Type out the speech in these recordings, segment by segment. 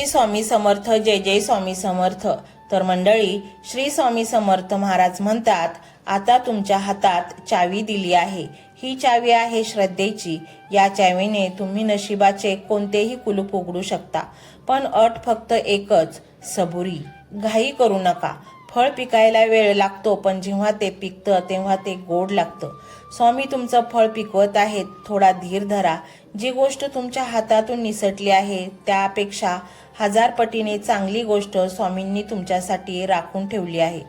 श्री स्वामी समर्थ. जय जय स्वामी समर्थ. तर मंडळी, श्री स्वामी समर्थ महाराज म्हणतात, आता तुमच्या हातात चावी दिली आहे. ही चावी आहे श्रद्धेची. या चावीने तुम्ही नशिबाचे कोणतेही कुलूप उघडू शकता. पण अट फक्त एकच, सबुरी. घाई करू नका. फळ पिकायला वेळ लागतो, पण जेव्हा ते पिकतं तेव्हा ते गोड लागतं. स्वामी तुमचं फळ पिकवत आहेत. थोडा धीर धरा. जी गोष्ट तुमच्या हातातून निसटली आहे त्यापेक्षा 1000 पटीने चांगली गोष्ट स्वामींनी तुमच्यासाठी राखून ठेवली आहे.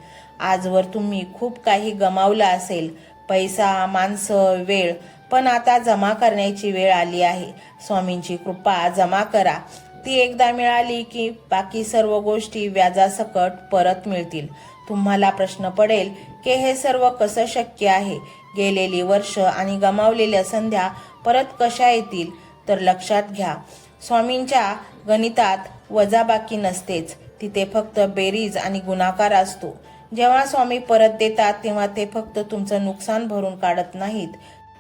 आजवर तुम्ही खूप काही गमावलं असेल, पैसा, माणसं, वेळ, पण आता जमा करण्याची वेळ आली आहे. स्वामींची कृपा जमा करा. ती एकदा मिळाली की बाकी सर्व गोष्टी व्याजासकट परत मिळतील. तुम्हाला प्रश्न पडेल की हे सर्व कसं शक्य आहे? गेलेली वर्ष आणि गमावलेल्या संध्या परत कशा येतील? तर लक्षात घ्या, स्वामींच्या गणितात वजाबाकी नसतेच. तिथे फक्त बेरीज आणि गुणाकार असतो. जेव्हा स्वामी परत देतात तेव्हा ते फक्त तुमचं नुकसान भरून काढत नाहीत,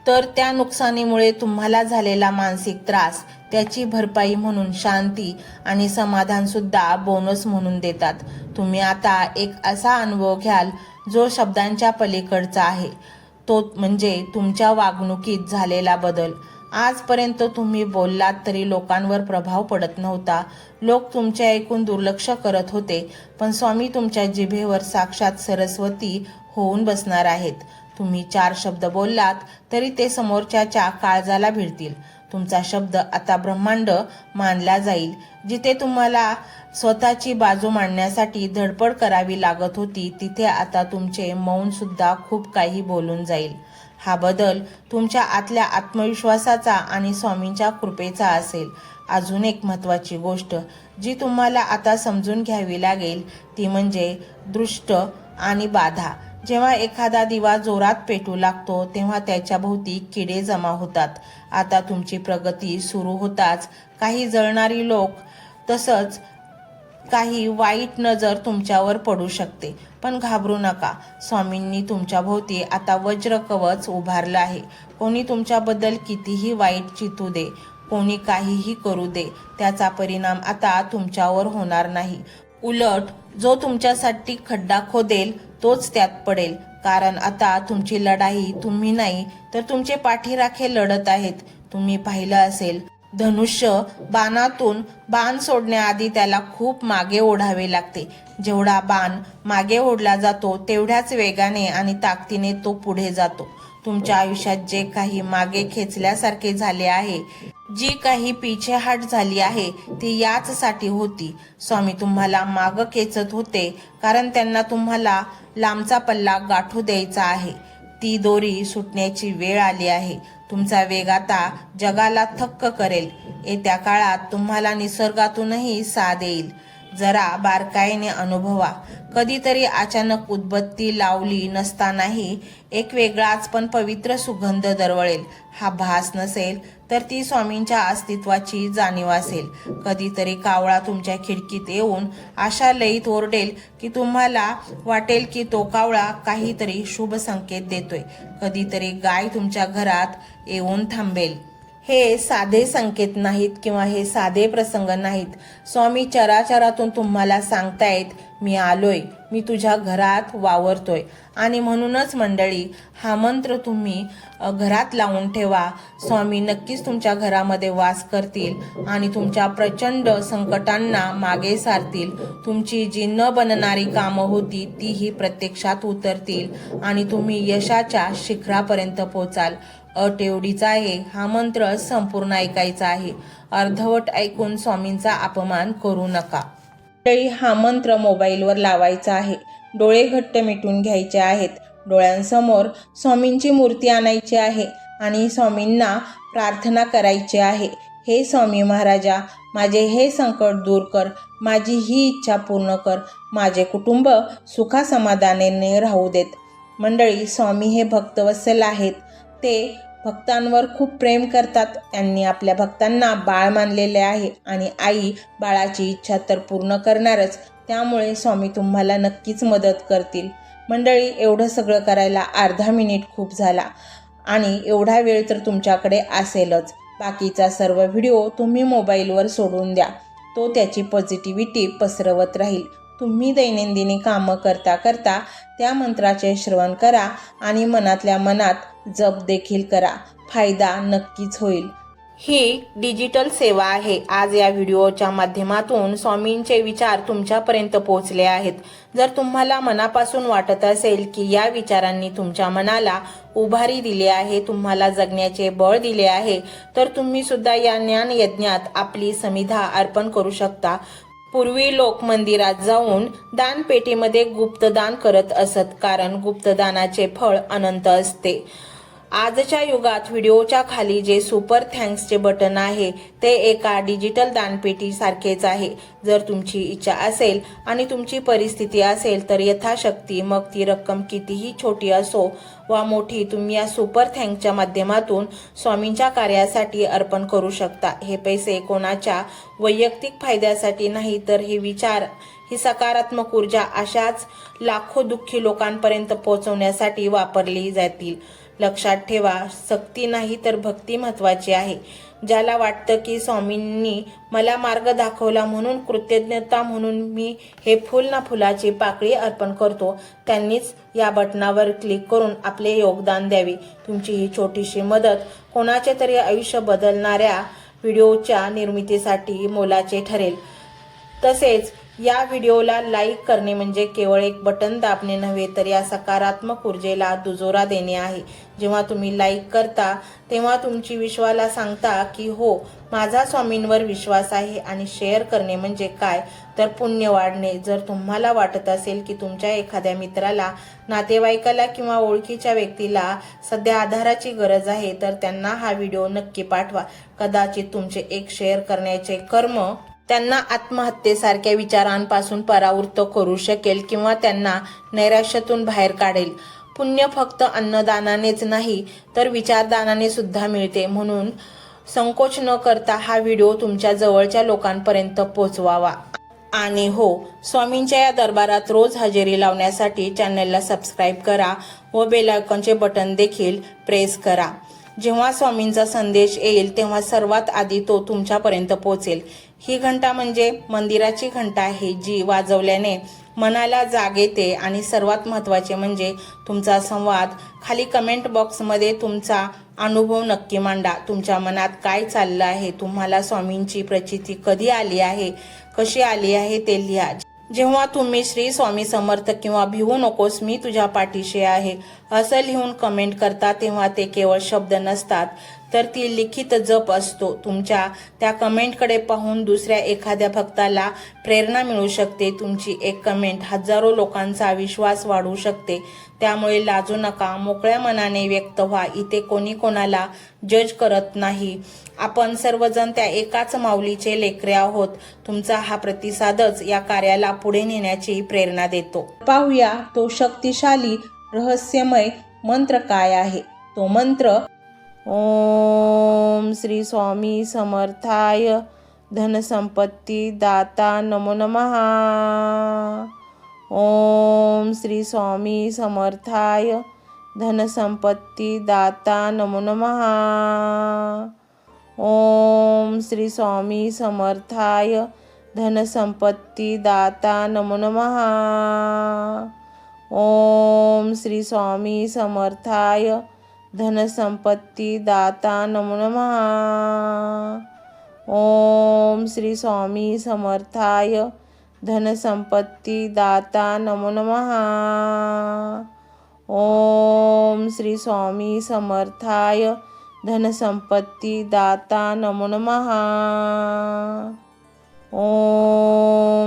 तर त्या नुकसानीमुळे तुम्हाला झालेला मानसिक त्रास, त्याची भरपाई म्हणून शांती आणि समाधान सुद्धा बोनस म्हणून देतात. तुम्ही आता एक असा अनुभव घ्याल जो शब्दांच्या पलीकडचा आहे. तो म्हणजे तुमच्या वागणुकीत झालेला बदल. आजपर्यंत तुम्ही बोललात तरी लोकांवर प्रभाव पडत नव्हता. लोक तुमचे ऐकून दुर्लक्ष करत होते, पण स्वामी तुमच्या जिभेवर साक्षात सरस्वती होऊन बसणार आहेत. तुम्ही 4 शब्द बोललात तरी ते समोरच्याच्या काळजाला भिडतील. तुमचा शब्द आता ब्रह्मांड मानला जाईल. जिथे तुम्हाला स्वतःची बाजू मांडण्यासाठी धडपड करावी लागत होती, तिथे आता तुमचे मौन सुद्धा खूप काही बोलून जाईल. हा बदल तुमच्या आतल्या आत्मविश्वासाचा आणि स्वामींच्या कृपेचा असेल. अजून एक महत्त्वाची गोष्ट जी तुम्हाला आता समजून घ्यावी लागेल ती म्हणजे दृष्ट आणि बाधा. जेव्हा एखादा दिवा जोरात पेटू लागतो तेव्हा त्याच्या भोवती किडे जमा होतात. आता तुमची प्रगती सुरू होताच काही जळणारी लोक, तसंच काही वाईट नजर तुमच्यावर पडू शकते. पण घाबरू नका. स्वामींनी तुमच्या भोवती आता वज्र कवच उभारलं आहे. कोणी तुमच्याबद्दल कितीही वाईट चितू दे, कोणी काहीही करू दे, त्याचा परिणाम आता तुमच्यावर होणार नाही. उलट जो तुमच्यासाठी खड्डा खोदेल तोच त्यात पडेल. कारण आता तुमची लढाई तुम्ही नाही तर तुमचे पाठीराखे लढत आहेत. तुम्ही पाहिलं असेल, धनुष्य बाणातून बाण सोडण्याआधी त्याला खूप मागे ओढावे लागते. जेवढा बाण मागे ओढला जातो तेवढ्याच वेगाने आणि ताकदीने तो पुढे जातो. तुमच्या आयुष्यात जे काही मागे खेचल्यासारखे झाले आहे, जी काही पिछेहाट झाली आहे, ती याचसाठी होती. स्वामी तुम्हाला मागं खेचत होते कारण त्यांना तुम्हाला लांबचा पल्ला गाठू द्यायचा आहे. ती दोरी सुटण्याची वेळ आली आहे. तुमचा वेग आता जगाला थक्क करेल. येत्या काळात तुम्हाला निसर्गातूनही साथ येईल. जरा बारकाईने अनुभवा. कधीतरी अचानक उदबत्ती लावली नसतानाही एक वेगळाच पण पवित्र सुगंध दरवळेल. हा भास नसेल तर ती स्वामींच्या अस्तित्वाची जाणीव असेल. कधीतरी कावळा तुमच्या खिडकीत येऊन अशा लयीत ओरडेल की तुम्हाला वाटेल की तो कावळा काहीतरी शुभ संकेत देतोय. कधीतरी गाय तुमच्या घरात येऊन थांबेल. हे साधे संकेत नाहीत किंवा हे साधे प्रसंग नाहीत. स्वामी चराचरातून तुम्हाला सांगतायत, मी आलोय, मी तुझ्या घरात वावरतोय. आणि म्हणूनच मंडळी, हा मंत्र तुम्ही घरात लावून ठेवा. स्वामी नक्कीच तुमच्या घरामध्ये वास करतील आणि तुमच्या प्रचंड संकटांना मागे सारतील. तुमची जी न बनणारी कामं होती तीही प्रत्यक्षात उतरतील आणि तुम्ही यशाच्या शिखरापर्यंत पोचाल. अट एवढीच आहे, हा मंत्र संपूर्ण ऐकायचा आहे. अर्धवट ऐकून स्वामींचा अपमान करू नका. हा मंत्र मोबाईलवर लावायचा आहे. डोळे घट्ट मिटून घ्यायचे आहेत. डोळ्यांसमोर स्वामींची मूर्ती आणायची आहे आणि स्वामींना प्रार्थना करायची आहे. हे स्वामी महाराजा, माझे हे संकट दूर कर. माझी ही इच्छा पूर्ण कर. माझे कुटुंब सुखासमाधानाने राहू देत. मंडळी, स्वामी हे भक्तवत्सल आहेत. ते भक्तांवर खूप प्रेम करतात. त्यांनी आपल्या भक्तांना बाळ मानलेले आहे आणि आई बाळाची इच्छा तर पूर्ण करणारच. त्यामुळे स्वामी तुम्हाला नक्कीच मदत करतील. मंडळी, एवढं सगळं करायला अर्धा मिनिट खूप झाला आणि एवढा वेळ तर तुमच्याकडे असेलच. बाकीचा सर्व व्हिडिओ तुम्ही मोबाईलवर सोडून द्या. तो त्याची पॉझिटिव्हिटी पसरवत राहील. तुम्ही दैनंदिनी कामं करता करता त्या मंत्राचे श्रवण करा आणि मनातल्या मनात जप देखील करा. फायदा नक्कीच होईल. ही डिजिटल सेवा आहे. आज या व्हिडिओच्या माध्यमातून स्वामींचे विचार तुमच्यापर्यंत पोहोचले आहेत. जर तुम्हाला मनापासून वाटत असेल की या विचारांनी तुमच्या मनाला उभारी दिली आहे, तुम्हाला जगण्याचे बळ दिले आहे, तर तुम्ही सुद्धा या ज्ञान यज्ञात आपली समिधा अर्पण करू शकता. पूर्वी लोक मंदिरात जाऊन दानपेटीमध्ये गुप्तदान करत असत, कारण गुप्तदानाचे फळ अनंत असते. आजच्या युगात व्हिडिओच्या खाली जे सुपर थँक्सचे बटन आहे ते एका डिजिटल दानपेटी सारखेच आहे. जर तुमची इच्छा असेल आणि तुमची परिस्थिती असेल तर यथाशक्ती, मग ती रक्कम कितीही छोटी असो वा मोठी, तुम्ही या सुपर थँक्सच्या माध्यमातून स्वामींच्या कार्यासाठी अर्पण करू शकता. हे पैसे कोणाच्या वैयक्तिक फायद्यासाठी नाही, तर हे विचार, ही सकारात्मक ऊर्जा अशाच लाखो दुःखी लोकांपर्यंत पोहोचवण्यासाठी वापरली जातील. लक्षात ठेवा, सक्ती नाही तर भक्ती महत्वाची आहे. ज्याला वाटतं की स्वामींनी मला मार्ग दाखवला म्हणून कृतज्ञता म्हणून मी हे फुल ना फुलाची पाकळी अर्पण करतो, त्यांनीच या बटनावर क्लिक करून आपले योगदान द्यावे. तुमची ही छोटीशी मदत कोणाचे तरी आयुष्य बदलणाऱ्या व्हिडिओच्या निर्मितीसाठी मोलाचे ठरेल. तसेच या व्हिडिओला लाईक करणे म्हणजे केवळ एक बटन दाबणे नव्हे, तर या सकारात्मक ऊर्जेला दुजोरा देणे आहे. जेव्हा तुम्ही लाईक करता तेव्हा तुमची विश्वाला सांगता की हो, माझा स्वामींवर विश्वास आहे. आणि शेअर करणे म्हणजे काय, तर पुण्य वाढणे. जर तुम्हाला वाटत असेल की तुमच्या एखाद्या मित्राला, नातेवाईकाला किंवा ओळखीच्या व्यक्तीला सध्या आधाराची गरज आहे, तर त्यांना हा व्हिडिओ नक्की पाठवा. कदाचित तुमचे एक शेअर करण्याचे कर्म त्यांना आत्महत्येसारख्या विचारांपासून परावृत्त करू शकेल किंवा त्यांना नैराश्यातून बाहेर काढेल. पुण्य फक्त अन्नदानानेच नाही तर विचारदानाने सुद्धा मिळते. म्हणून संकोच न करता हा व्हिडिओ तुमच्या जवळच्या लोकांपर्यंत पोहोचवावा. आणि हो, स्वामींच्या या दरबारात रोज हजेरी लावण्यासाठी चॅनलला सबस्क्राईब करा व बेल आयकॉनचे बटन देखील प्रेस करा. जेव्हा स्वामींचा संदेश येईल तेव्हा सर्वात आधी तो तुमच्यापर्यंत पोहोचेल. ही घंटा म्हणजे मंदिराची घंटा आहे, जी वाजवल्याने मनाला जाग येते. आणि सर्वात महत्त्वाचे म्हणजे तुमचा संवाद. खाली कमेंट बॉक्समध्ये तुमचा अनुभव नक्की मांडा. तुमच्या मनात काय चाललं आहे, तुम्हाला स्वामींची प्रचिती कधी आली आहे, कशी आली आहे ते लिहा. जेव्हा तुम्ही श्री स्वामी समर्थ किंवा भिवू नकोस मी तुझ्या पाठीशी आहे असं लिहून कमेंट करता, तेव्हा ते केवळ शब्द नसतात, तर ती लिखित जप असतो. तुमच्या त्या कमेंटकडे पाहून दुसऱ्या एखाद्या भक्ताला प्रेरणा मिळू शकते. तुमची एक कमेंट हजारो लोकांचा विश्वास वाढवू शकते. त्यामुळे लाजू नका, मोकळ्या मनाने व्यक्त व्हा. इथे कोणी कोणाला जज करत नाही. आपण सर्वजण त्या एकाच माऊलीचे लेकरे आहोत. तुमचा हा प्रतिसादच या कार्याला पुढे नेण्याची प्रेरणा देतो. पाहूया तो शक्तिशाली रहस्यमय मंत्र काय आहे. तो मंत्र ओम श्री स्वामी समर्थाय धनसंपत्ती दाता नमो नमः. ओम श्री स्वामी समर्थाय धनसंपत्ती दाता नमो नमः. ओम श्री स्वामी समर्थाय धनसंपत्ती दाता नमो नमः. ओम श्री स्वामी समर्थाय धनसंपत्ती दाता नमो नमः. ओम श्री स्वामी समर्थाय धनसंपत्ती दाता नमो नमः. ओम श्री स्वामी समर्थाय धनसंपत्ती दाता नमो नमः.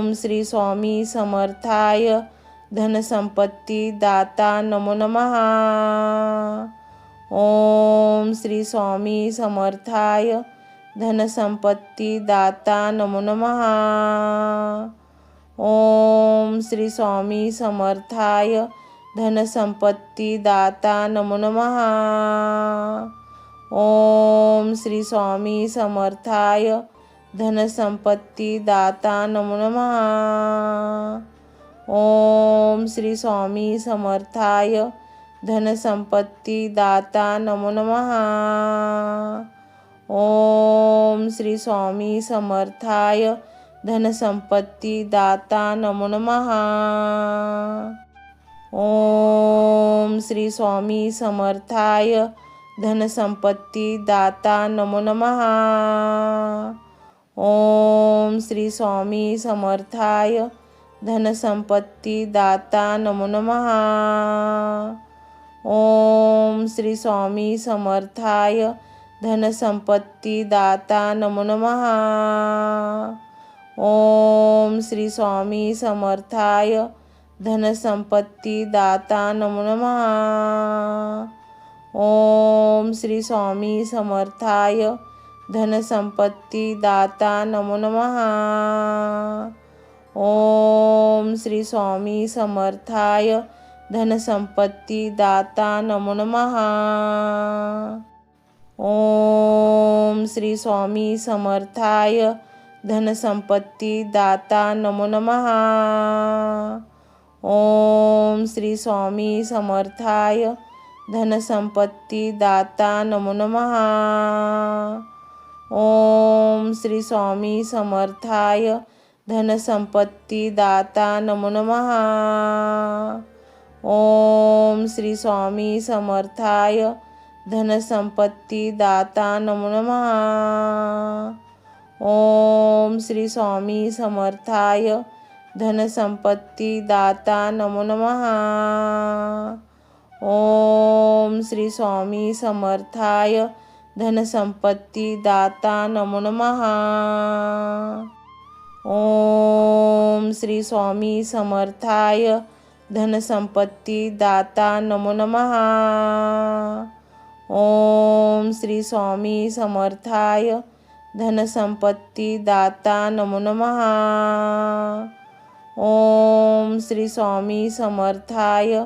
ओम श्री स्वामी समर्थाय धनसंपत्ती दाता नमो नमः. ओम श्री स्वामी समर्थाय धनसंपत्ती दाता नमो नमः. ओम श्री स्वामी समर्थाय धनसंपत्ती दाता नमो नमः. ओम श्री स्वामी समर्थाय धनसंपत्ती दाता नमो नमः. ओम श्री स्वामी समर्थाय धनसंपत्ती दाता नमो नमः. ओम श्री स्वामी समर्थाय धनसंपत्ती दाता नमो नमः. ओम श्री स्वामी समर्थाय धनसंपत्ती दाता नमो नमः. ओम श्री स्वामी समर्थाय धनसंपत्ती दाता नमो नमः. ओम श्री स्वामी समर्थाय धनसंपत्ती दाता नमो नमः. ओम श्री स्वामी समर्थाय धनसंपत्ती दाता नमो नमः. ओम श्री स्वामी समर्थाय धनसंपत्ती दाता नमो नमः. ओम श्री स्वामी समर्थाय धनसंपत्ती दाता नमो नमः. ओम श्री स्वामी समर्थाय धनसंपत्ती दाता नमो नमः. ओम श्री स्वामी समर्थाय धनसंपत्ती दाता नमो नमः. ओम श्री स्वामी समर्थाय धनसंपत्ती दाता नमो नमः. ओम श्री स्वामी समर्थाय धनसंपत्ती दाता नमो नमः. ओम श्री स्वामी समर्थाय धनसंपत्ती दाता नमो नमः. ओम श्री स्वामी समर्थाय धनसंपत्ती दाता नमो नमः. ओम श्री स्वामी समर्थाय धनसंपत्ती दाता नमो नमः. ओम श्री स्वामी समर्थाय धनसंपत्ती दाता नमो नमः. ओम श्री स्वामी समर्थाय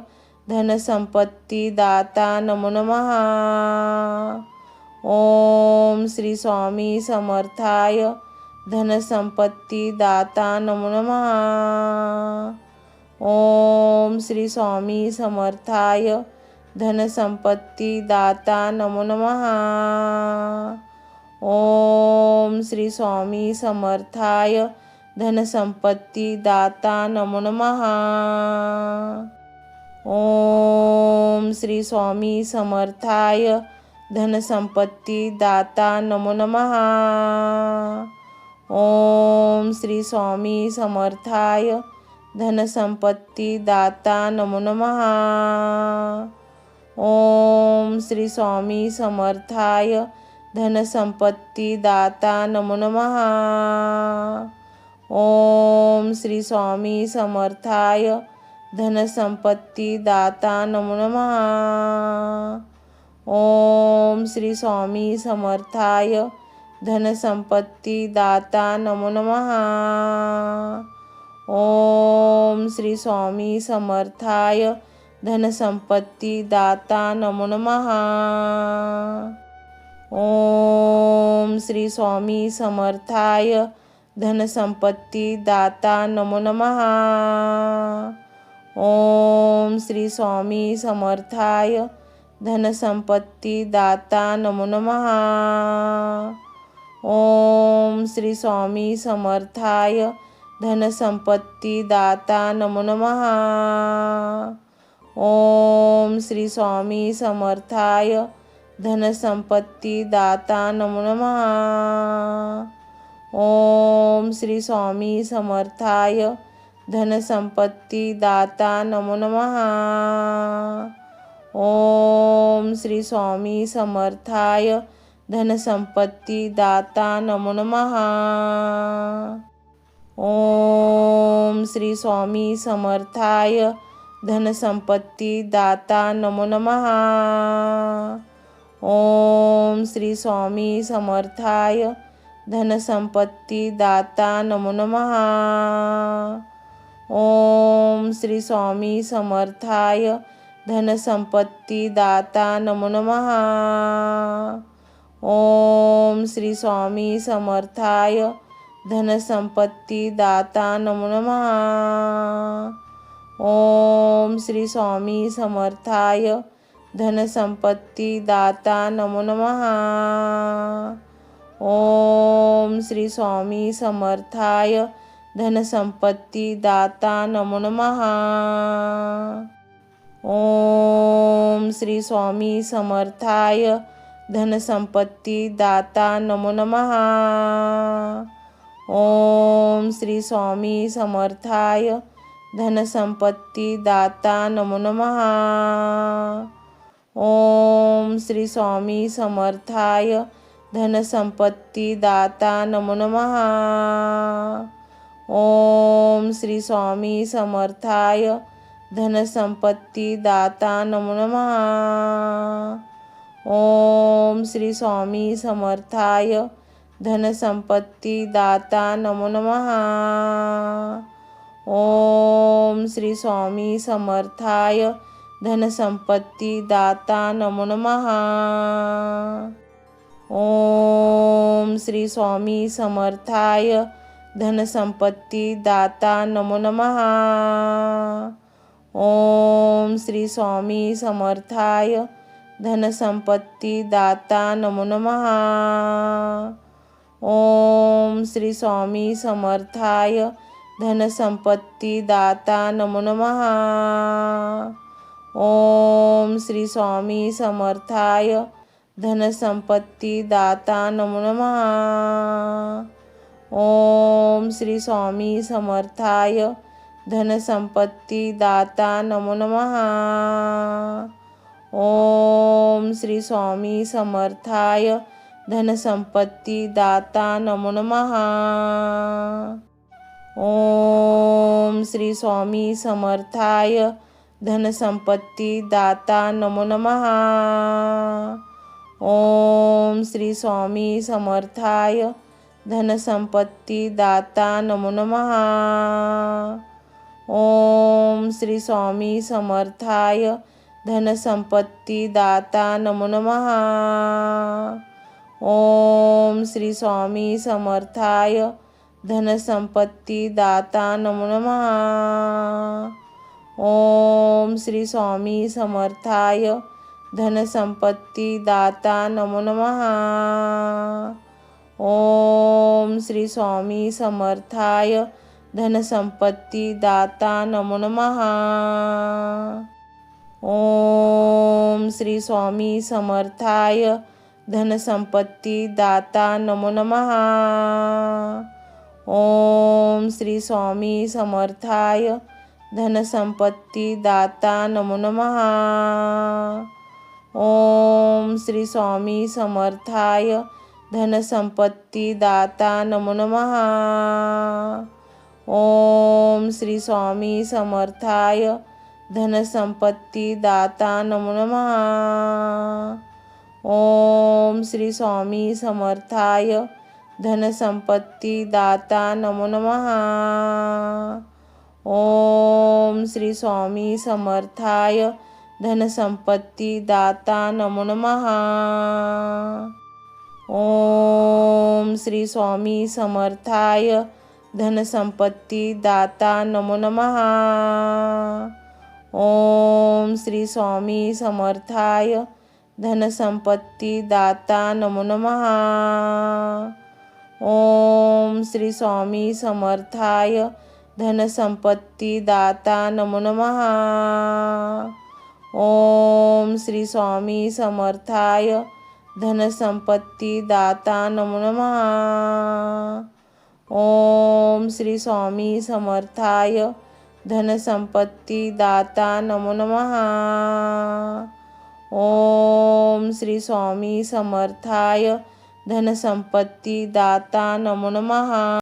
धनसंपत्ती दाता नमो नमः. ओम श्री स्वामी समर्थाय धनसंपत्ती दाता नमो नमः. ओम श्री स्वामी समर्थाय धनसंपत्ती दाता नमो नमः. ओम श्री स्वामी समर्थाय धनसंपत्ती दाता नमो नमः. ओम श्री स्वामी समर्थाय धनसंपत्ती दाता नमो नमः. ओम श्री स्वामी समर्थाय धनसंपत्ती दाता नमो नमः. ओम श्री स्वामी समर्थाय धनसंपत्ती दाता नमो नमः. ओम श्री स्वामी समर्थाय धनसंपत्ती दाता नमो नमः. ओम श्री स्वामी समर्थाय धनसंपत्ती दाता नमो नमः. ओम श्री स्वामी समर्थाय धनसंपत्ती दाता नमो नमः. ओम श्री स्वामी समर्थाय धनसंपत्ती दाता नमो नमः. ओम श्री स्वामी समर्थाय धनसंपत्ती दाता नमो नमः. ओम श्री स्वामी समर्थाय धनसंपत्ती दाता नमो नमः. ओम श्री स्वामी समर्थाय धनसंपत्ती दाता नमो नमः. ओम श्री स्वामी समर्थाय धनसंपत्ती दाता नमो नमः. ओम श्री स्वामी समर्थाय धनसंपत्ती दाता नमो नमः. ओम श्री स्वामी समर्थाय धनसंपत्ती दाता नमो नमः. ओम श्री स्वामी समर्थाय धनसंपत्ती दाता नमो नमः. ओम श्री स्वामी समर्थाय धनसंपत्ती दाता नमो नमः. ओम श्री स्वामी समर्थाय धनसंपत्ती दाता नमो नमः. ओम श्री स्वामी समर्थाय धनसंपत्ती दाता नमो नमः. ओम श्री स्वामी समर्थाय धनसंपत्ती दाता नमो नमः। ओम श्री स्वामी समर्थाय धनसंपत्ती दाता नमो नमः। ओम श्री स्वामी समर्थाय धनसंपत्ती दाता नमो नमः। ओम श्री स्वामी समर्थाय धनसंपत्ती दाता नमो नमः। ओम श्री स्वामी समर्थाय धनसंपत्ती दाता नमो नमः। ओम श्री स्वामी समर्थाय धनसंपत्ती दाता नमो नमः। ओम श्री स्वामी समर्थाय धनसंपत्ती दाता नमो नमः। ओम श्री स्वामी समर्थाय धनसंपत्ती दाता नमो नमः। ओम श्री स्वामी समर्थाय धनसंपत्ती दाता नमो नमः। ओम श्री स्वामी समर्थाय धनसंपत्ती दाता नमो नमः। ओम श्री स्वामी समर्थाय धनसंपत्ती दाता नमो नमः। ओम श्री स्वामी समर्थाय धनसंपत्ती दाता नमो नमः। ओम श्री स्वामी समर्थाय धनसंपत्ती दाता नमो नमः। ओम श्री स्वामी समर्थाय धनसंपत्ती दाता नमो नमः। ओम श्री स्वामी समर्थाय धनसंपत्ती दाता नमो नमः। ओम श्री स्वामी समर्थाय धनसंपत्ती दाता नमो नमः। ओम श्री स्वामी समर्थाय धनसंपत्ती दाता नमो नमः। ओम श्री स्वामी समर्थाय धनसंपत्ती दाता नमो नमः। ओम श्री स्वामी समर्थाय धनसंपत्ती दाता नमो नमः। ओम श्री स्वामी समर्थाय धनसंपत्ती दाता नमो नमः। ओम श्री स्वामी समर्थाय धनसंपत्ती दाता नमो नमः। ओम श्री स्वामी समर्थाय धनसंपत्ती दाता नमो नमः। ओम श्री स्वामी समर्थाय धनसंपत्ती दाता नमो नमः। ओम श्री स्वामी समर्थाय धनसंपत्ती दाता नमो नमः। ओम श्री स्वामी समर्थाय धनसंपत्ती दाता नमो नमः। ओम श्री स्वामी समर्थाय धनसंपत्ती दाता नमो नमः। ओम श्री स्वामी समर्थाय धनसंपत्ती दाता नमो नमः। ओम श्री स्वामी समर्थाय धनसंपत्ती दाता नमो नमः। ओम श्री स्वामी समर्थाय धनसंपत्ती दाता नमो नमः। ओम श्री स्वामी समर्थाय धनसंपत्ती दाता नमो नमः। ओम श्री स्वामी समर्थाय धनसंपत्ती दाता नमो नमः।